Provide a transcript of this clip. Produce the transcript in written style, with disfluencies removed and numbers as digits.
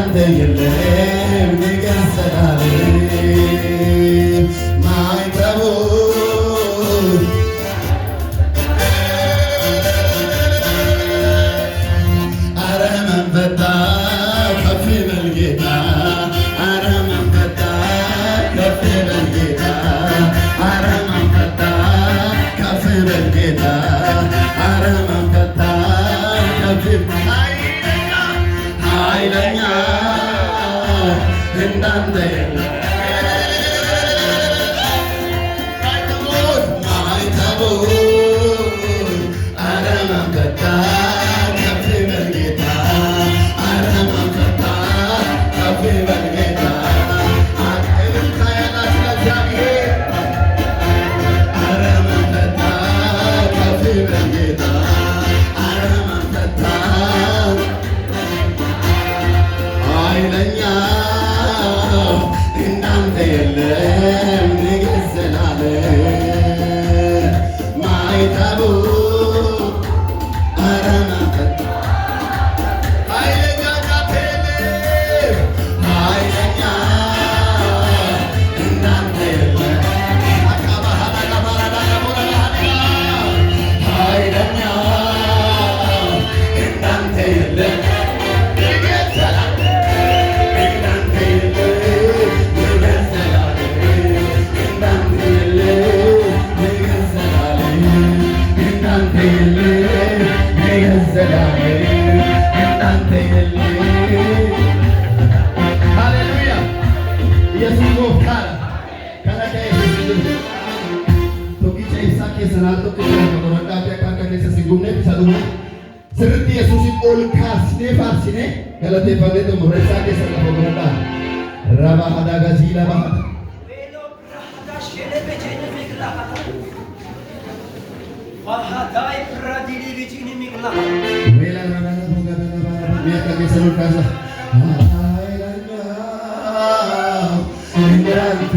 እንዳንተ የለም ይገሰላል ማይተቡ አረመን ፈታ ከፍ በል ጌታ አረመን ፈታ ከፍ በል ጌታ አረመን ፈታ ከፍ በል ጌታ አረመን ፈታ ከፍ ኃይለኛ እንዳንተ የለም ማይተቡ አረመን ፈታ ከፍ በል ጌታ አረመን ፈታ ከፍ በል ጌታ እልልታ ያላችሁ ለእግዚአብሔር አረመን ፈታ ከፍ በል ጌታ አረመን ፈታ ኃይለኛ እንዳንተ የለም ንጉሥ ዘላለም ማይተቡ አረመን ፈታ ኃይለኛ ኃይለኛ እንዳንተ የለም ኃይለኛ እንዳንተ የለም ሃሌሉያ ኢየሱስ ጎፍታራ ከነከ ኢየሱስ ቶኪቻ ኢሳኬ ሰናቶ ከወራዳፊ አካካ ከሰ ሲጉምኔ ቢሳዱማ ስርቲ ኢየሱስ ኦልካስኔ ፋርሲኔ ገለቴ ፈኔቶ ሞረሳ ከሰ ለቦረዳ ረባ ሀዳጋ ዚላ ባሃ ቬሎ ራሃዳሽ ከለበጀነ ሚግላ ዋሃዳይ ፕራዲሊ ቢጂኒ ሚግላ ዌላ ረባ ቦጋዳ ረባ ሚያካ ከሰ ካዛ ሃይላኛ እንዳንተ